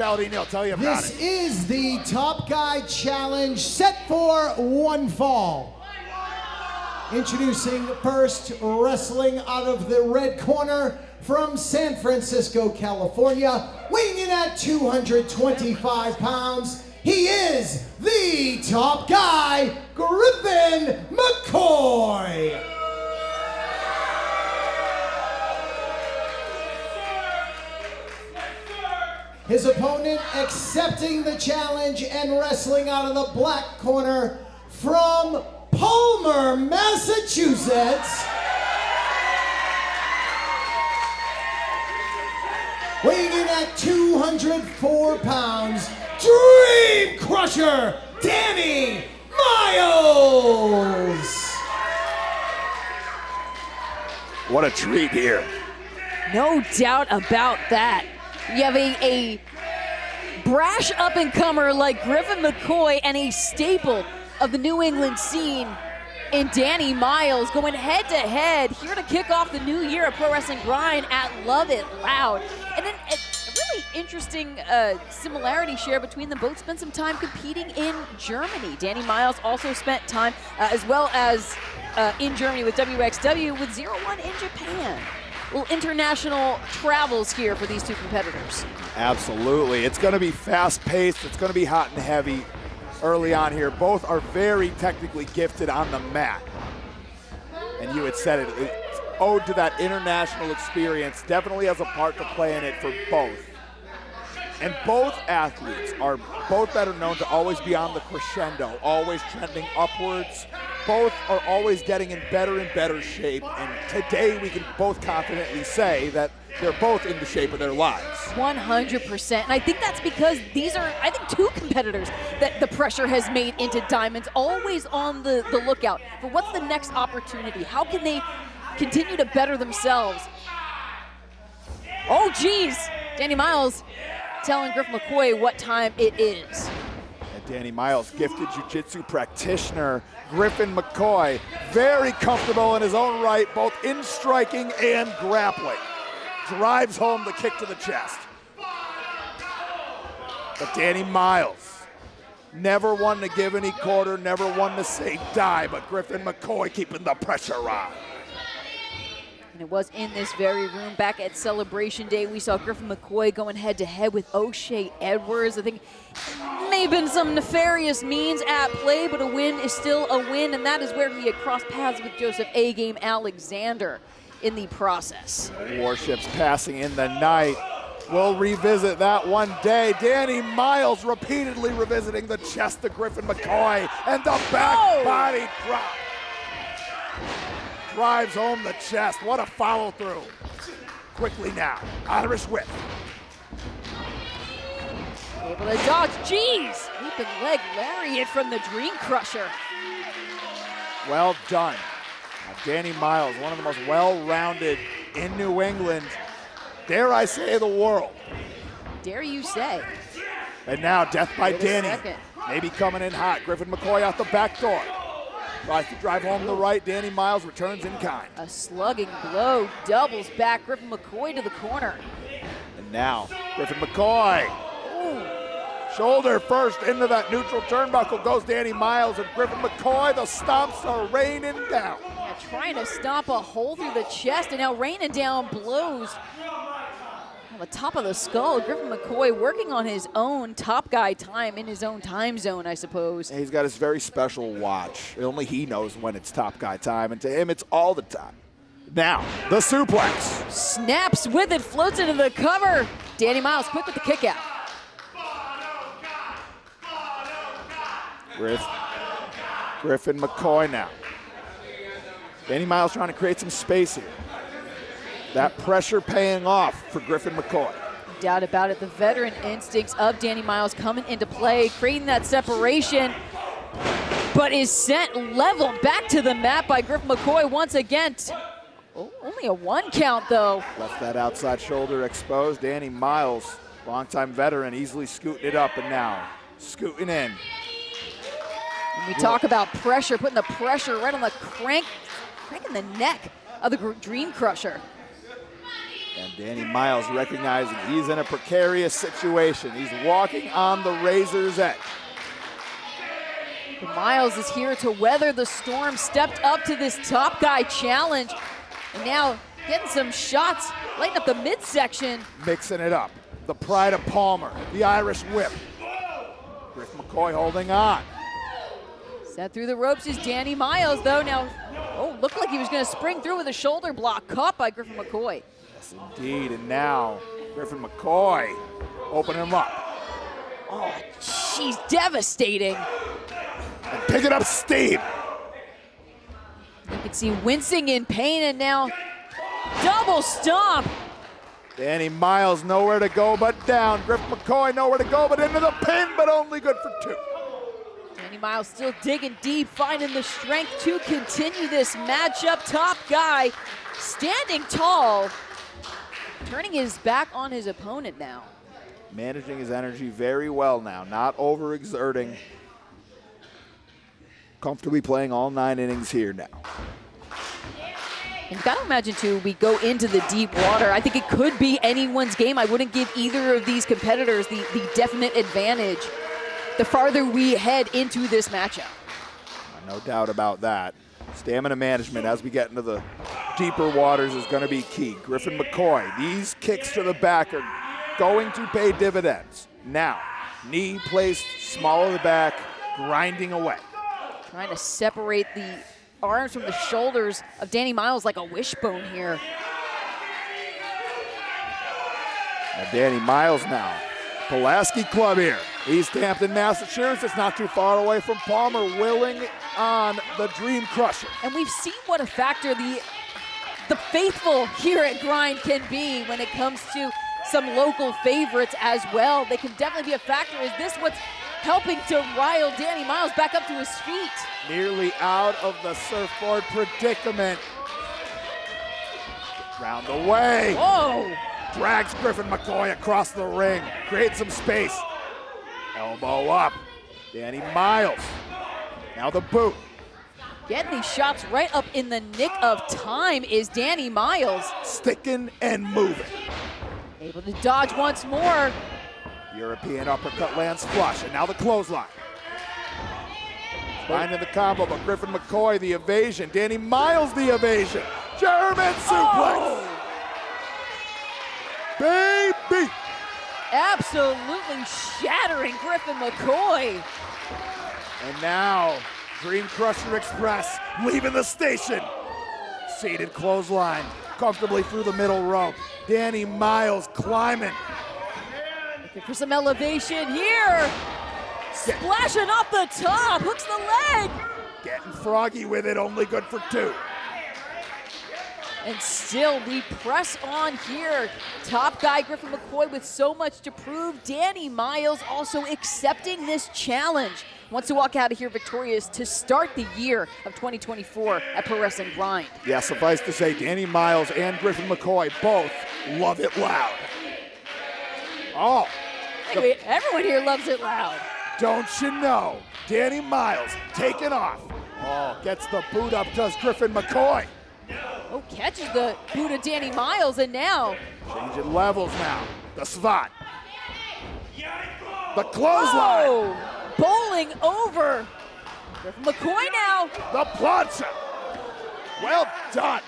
Cialdini will tell you about it. This is the Top Guy Challenge, set for one fall. Introducing first, wrestling out of the red corner from San Francisco, California, weighing in at 225 pounds, he is the Top Guy, Griffin McCoy. His opponent accepting the challenge and wrestling out of the black corner from Palmer, Massachusetts, weighing in at 204 pounds, Dream Crusher, Danny Miles. What a treat here. No doubt about that. You have a brash up-and-comer like Griffin McCoy and a staple of the New England scene in Danny Miles going head-to-head here to kick off the new year of Pro Wrestling Grind at Love It Loud. And then a really interesting similarity share between them. Both spent some time competing in Germany. Danny Miles also spent time as well as in Germany with WXW with 0-1 in Japan. Little international travels here for these two competitors. Absolutely. It's going to be fast-paced. It's going to be hot and heavy early on here. Both are very technically gifted on the mat. And you had said it, it's owed to that international experience. Definitely has a part to play in it for both. And both athletes are both better known to always be on the crescendo, always trending upwards. Both are always getting in better and better shape, and today we can both confidently say that they're both in the shape of their lives. 100%, and I think that's because these are, I think, two competitors that the pressure has made into diamonds, always on the lookout for what's the next opportunity. How can they continue to better themselves? Oh, geez, Danny Miles telling Griffin McCoy what time it is. And Danny Miles, gifted jiu-jitsu practitioner. Griffin McCoy, very comfortable in his own right, both in striking and grappling. Drives home the kick to the chest. But Danny Miles, never one to give any quarter, never one to say die, but Griffin McCoy keeping the pressure on. And it was in this very room back at Celebration Day. We saw Griffin McCoy going head-to-head with O'Shea Edwards. I think may have been some nefarious means at play, but a win is still a win, and that is where he had crossed paths with Joseph A-Game Alexander in the process. Warships passing in the night. We'll revisit that one day. Danny Miles repeatedly revisiting the chest of Griffin McCoy, and the back body drop. Drives home the chest. What a follow-through. Quickly now, Irish whip. Able to dodge. Jeez! Leaping leg lariat from the Dream Crusher. Well done. Now, Danny Miles, one of the most well-rounded in New England, dare I say, the world. Dare you say. And now, death by Wait a Danny. second. Maybe coming in hot. Griffin McCoy out the back door. Tries to drive home the right. Danny Miles returns in kind. A slugging blow doubles back Griffin McCoy to the corner. And now, Griffin McCoy. Ooh. Shoulder first into that neutral turnbuckle goes Danny Miles, and Griffin McCoy, the stomps are raining down. Yeah, trying to stomp a hole through the chest, and now raining down blows on the top of the skull. Griffin McCoy working on his own top guy time in his own time zone, I suppose. He's got his very special watch. Only he knows when it's top guy time, and to him it's all the time. Now, the suplex. Snaps with it, floats into the cover. Danny Miles quick with the kick out. Griffin McCoy now. Danny Miles trying to create some space here. That pressure paying off for Griffin McCoy. No doubt about it. The veteran instincts of Danny Miles coming into play, creating that separation, but is sent leveled back to the mat by Griffin McCoy once again. Only a 1 count, though. Left that outside shoulder exposed. Danny Miles, longtime veteran, easily scooting it up, and now scooting in. When we talk about pressure, putting the pressure right on the cranking the neck of the Dream Crusher. And Danny Miles recognizing he's in a precarious situation. He's walking on the razor's edge. Miles is here to weather the storm, stepped up to this top guy challenge, and now getting some shots, lighting up the midsection. Mixing it up. The pride of Palmer, the Irish whip. Griffin McCoy holding on. Set through the ropes is Danny Miles, though. Now, looked like he was going to spring through with a shoulder block, caught by Griffin McCoy. Yes, indeed. And now Griffin McCoy opening him up. Oh, she's devastating. And picking up steam. You can see wincing in pain, and now double stomp. Danny Miles nowhere to go but down. Griffin McCoy nowhere to go but into the pin, but only good for 2. Danny Miles still digging deep, finding the strength to continue this matchup. Top guy standing tall, turning his back on his opponent now. Managing his energy very well now, not overexerting. Comfortably playing all 9 innings here now. And you gotta imagine too, we go into the deep water. I think it could be anyone's game. I wouldn't give either of these competitors the definite advantage the farther we head into this matchup. No doubt about that. Stamina management as we get into the deeper waters is going to be key. Griffin McCoy, these kicks to the back are going to pay dividends. Now, knee placed small of the back, grinding away. Trying to separate the arms from the shoulders of Danny Miles like a wishbone here. Now Danny Miles now. Pulaski Club here. East Hampton, Massachusetts, not too far away from Palmer, willing on the Dream Crusher. And we've seen what a factor the faithful here at Grind can be when it comes to some local favorites as well. They can definitely be a factor. Is this what's helping to rile Danny Miles back up to his feet? Nearly out of the surfboard predicament. Round away. Whoa! Drags Griffin McCoy across the ring. Creates some space. Elbow up. Danny Miles. Now the boot. Getting these shots right up in the nick of time is Danny Miles. Sticking and moving. Able to dodge once more. European uppercut lands flush, and now the clothesline. Finding the combo, but Griffin McCoy the evasion. Danny Miles the evasion. German suplex. Baby! Absolutely shattering Griffin McCoy. And now, Dream Crusher Express leaving the station. Seated clothesline, comfortably through the middle rope. Danny Miles climbing. Looking for some elevation here. Splashing off the top, hooks the leg. Getting froggy with it, only good for 2. And still, we press on here. Top guy Griffin McCoy with so much to prove. Danny Miles also accepting this challenge. Wants to walk out of here victorious to start the year of 2024 at Pro Wrestling Grind. Yeah, suffice to say, Danny Miles and Griffin McCoy both love it loud. Oh. Anyway, everyone here loves it loud. Don't you know? Danny Miles taking off. Oh, gets the boot up, does Griffin McCoy. Oh, catches the boot of Danny Miles, and now. Changing levels now. The spot. The clothesline. Oh, bowling over. Griffin McCoy now. The plancha. Well done.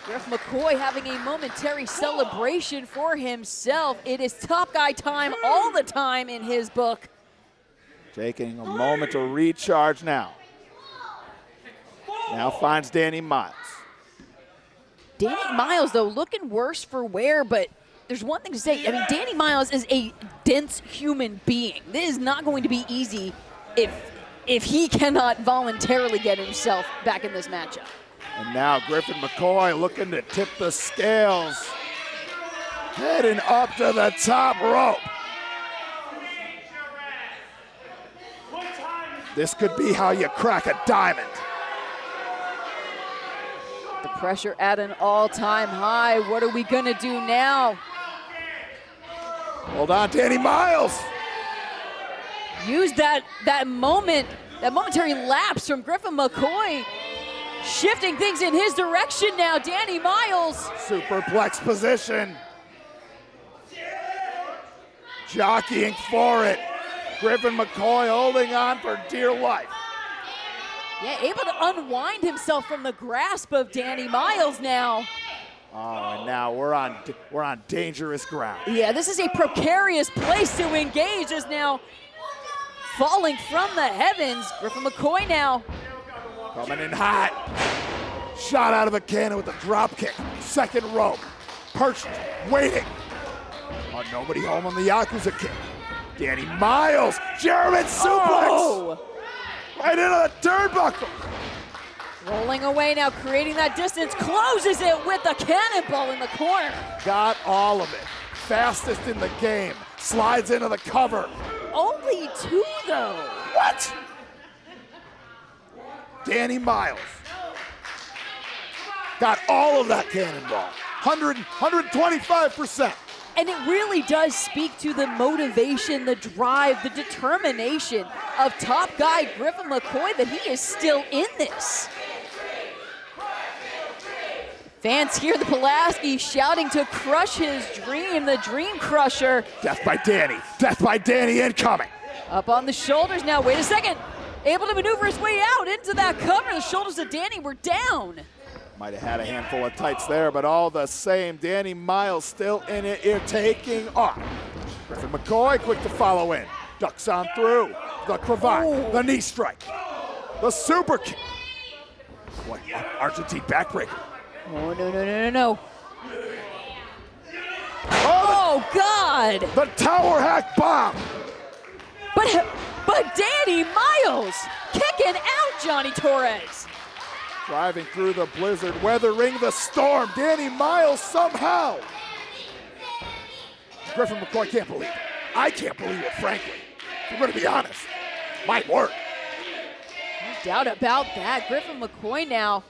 Griffin McCoy having a momentary celebration for himself. It is top guy time all the time in his book. Taking a moment to recharge now. Now finds Danny Miles. Danny Miles, though, looking worse for wear, but there's one thing to say. I mean, Danny Miles is a dense human being. This is not going to be easy if he cannot voluntarily get himself back in this matchup. And now Griffin McCoy looking to tip the scales. Heading up to the top rope. This could be how you crack a diamond. The pressure at an all-time high. What are we gonna do now? Hold on, Danny Miles. Use that moment, that momentary lapse from Griffin McCoy shifting things in his direction now. Danny Miles. Superplex position. Jockeying for it. Griffin McCoy holding on for dear life. Yeah, able to unwind himself from the grasp of Danny Miles now. Oh, and now we're on dangerous ground. Yeah, this is a precarious place to engage, as now falling from the heavens. Griffin McCoy now. Coming in hot. Shot out of a cannon with a drop kick. Second rope. Perched, waiting. Oh, nobody home on the Yakuza kick. Danny Miles, German suplex. Oh. Right into the turnbuckle. Rolling away now, creating that distance, closes it with a cannonball in the corner. Got all of it. Fastest in the game. Slides into the cover. Only 2 though. What? Danny Miles. Got all of that cannonball. 125%. And it really does speak to the motivation, the drive, the determination of top guy Griffin McCoy that he is still in this. Fans hear the Pulaski shouting to crush his dream, the Dream Crusher. Death by Danny. Death by Danny incoming. Up on the shoulders now. Wait a second. Able to maneuver his way out into that cover. The shoulders of Danny were down. Might have had a handful of tights there, but all the same, Danny Miles still in it, here taking off. Griffin McCoy quick to follow in. Ducks on through. The cravat, the knee strike, the super kick. What, Argentine backbreaker. Oh, no. Oh, God. the tower hack bomb. But Danny Miles kicking out Johnny Torres. Driving through the blizzard, weathering the storm. Danny Miles somehow. Griffin McCoy can't believe it. I can't believe it, frankly. If I'm going to be honest. My word. No doubt about that. Griffin McCoy now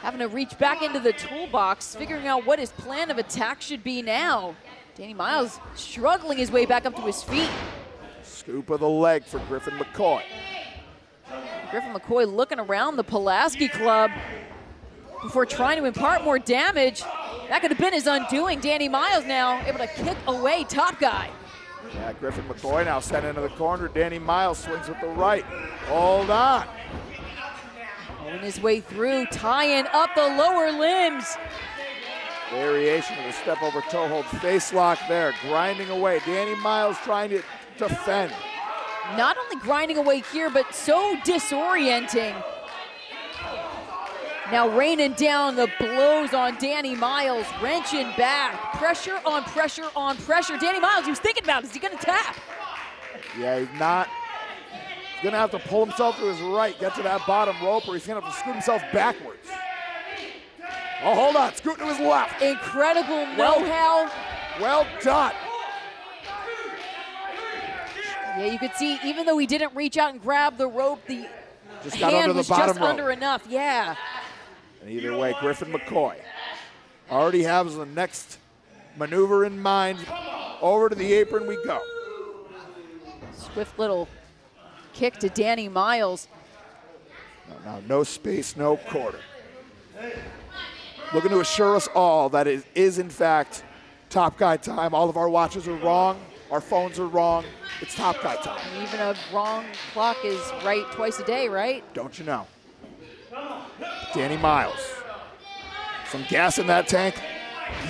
having to reach back into the toolbox, figuring out what his plan of attack should be now. Danny Miles struggling his way back up to his feet. Scoop of the leg for Griffin McCoy. Griffin McCoy looking around the Pulaski Club before trying to impart more damage. That could have been his undoing. Danny Miles now able to kick away top guy. Yeah, Griffin McCoy now sent into the corner. Danny Miles swings with the right. Hold on. Pulling his way through, tying up the lower limbs. Variation of the step over toe hold face lock there. Grinding away. Danny Miles trying to defend. Not only grinding away here, but so disorienting. Now raining down the blows on Danny Miles, wrenching back. Pressure on pressure on pressure. Danny Miles, he was thinking about, is he gonna tap? Yeah, he's not. He's gonna have to pull himself to his right, get to that bottom rope, or he's gonna have to scoot himself backwards. Oh, hold on, scoot to his left. Incredible know-how. Well done. Yeah, you could see, even though he didn't reach out and grab the rope, the just got hand under the was bottom just rope. under enough, yeah. And either way, Griffin McCoy already has the next maneuver in mind. Over to the apron we go. Swift little kick to Danny Miles. Now, no space, no quarter. Looking to assure us all that it is in fact Top Guy time. All of our watches are wrong. Our phones are wrong. It's Top Guy time. And even a wrong clock is right twice a day, right? Don't you know? Danny Miles. Some gas in that tank?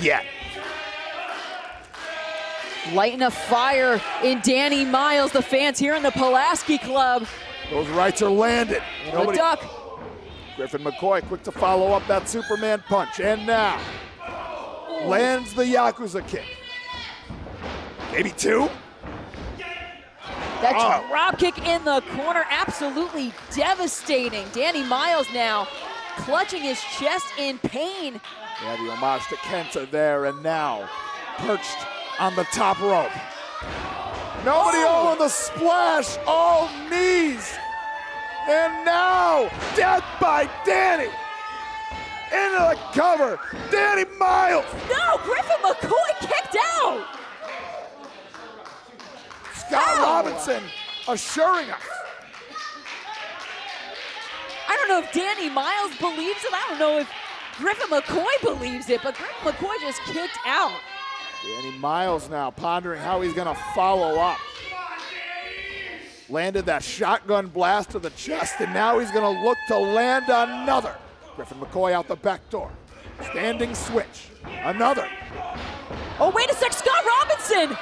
Yeah. Lighting a fire in Danny Miles. The fans here in the Pulaski Club. Those rights are landed. The duck. Griffin McCoy quick to follow up that Superman punch. And now lands the Yakuza kick. Maybe two? That drop kick in the corner, absolutely devastating. Danny Miles now clutching his chest in pain. Yeah, the homage to Kenta there, and now perched on the top rope. Nobody on the splash, all knees. And now, death by Danny. Into the cover, Danny Miles. No, Griffin McCoy kicked out. Scott Robinson assuring us. I don't know if Danny Miles believes it. I don't know if Griffin McCoy believes it, but Griffin McCoy just kicked out. Danny Miles now pondering how he's going to follow up. Landed that shotgun blast to the chest, and now he's going to look to land another. Griffin McCoy out the back door. Standing switch. Another. Oh, wait a sec, Scott Robinson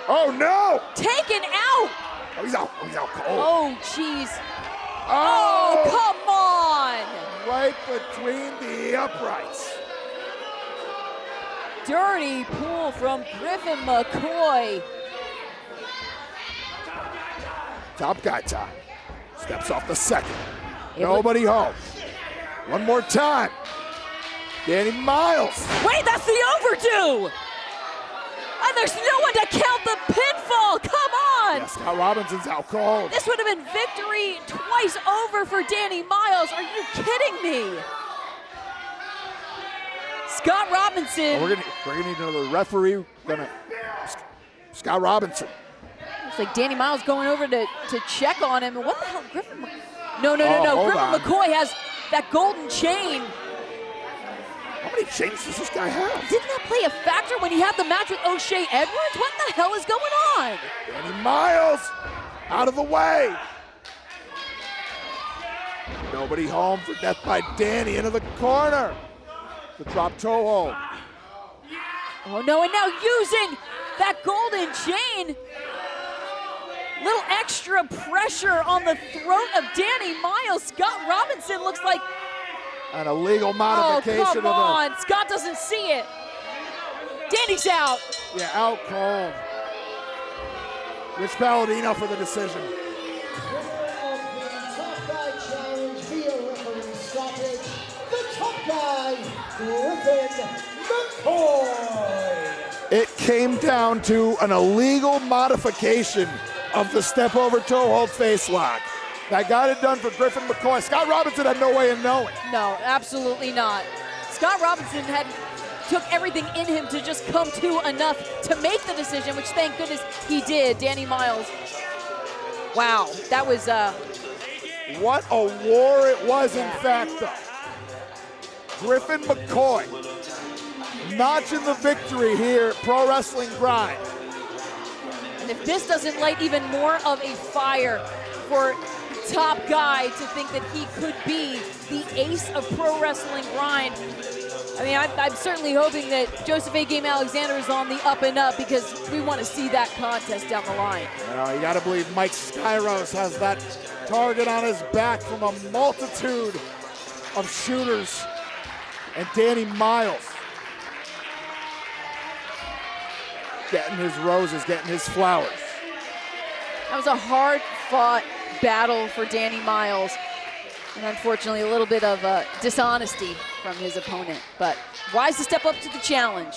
Oh, no! taken out. Oh, he's out. He's out cold. Oh, jeez. Oh, come on. Right between the uprights. Dirty pull from Griffin McCoy. Top guy time. Steps off the second. Nobody home. One more time. Danny Miles. Wait, that's the overdue. And there's no one to count the pinfall. Come on. Yes, Scott Robinson's out cold. This would have been victory twice over for Danny Miles. Are you kidding me? Scott Robinson. Oh, we're gonna need another referee. Scott Robinson. It's like Danny Miles going over to check on him. And what the hell, Griffin? No. hold Griffin on. McCoy has that golden chain. How many chains does this guy have? Didn't that play a factor when he had the match with O'Shea Edwards? What the hell is going on? Danny Miles out of the way. Nobody home for death by Danny into the corner. The drop toe hold. Oh no, and now using that golden chain. Little extra pressure on the throat of Danny Miles. Scott Robinson looks like, An illegal modification oh, come on. Scott doesn't see it. Danny's out. Yeah, out cold. Rich Palladino for the decision. Top guy challenge via referee stoppage. The top guy, Griffin McCoy. It came down to an illegal modification of the step over toe hold face lock. That got it done for Griffin McCoy. Scott Robinson had no way of knowing. No, absolutely not. Scott Robinson took everything in him to just come to enough to make the decision, which thank goodness he did. Danny Miles. Wow, that was What a war it was, in fact, though. Griffin McCoy notching the victory here at Pro Wrestling Grind. and if this doesn't light even more of a fire for Top Guy to think that he could be the ace of Pro Wrestling Grind, I mean, I'm certainly hoping that Joseph A. Game Alexander is on the up and up, because we want to see that contest down the line. Well, you got to believe Mike Skyros has that target on his back from a multitude of shooters. And Danny Miles getting his roses, getting his flowers. That was a hard-fought battle for Danny Miles. And unfortunately, a little bit of dishonesty from his opponent. But wise to step up to the challenge.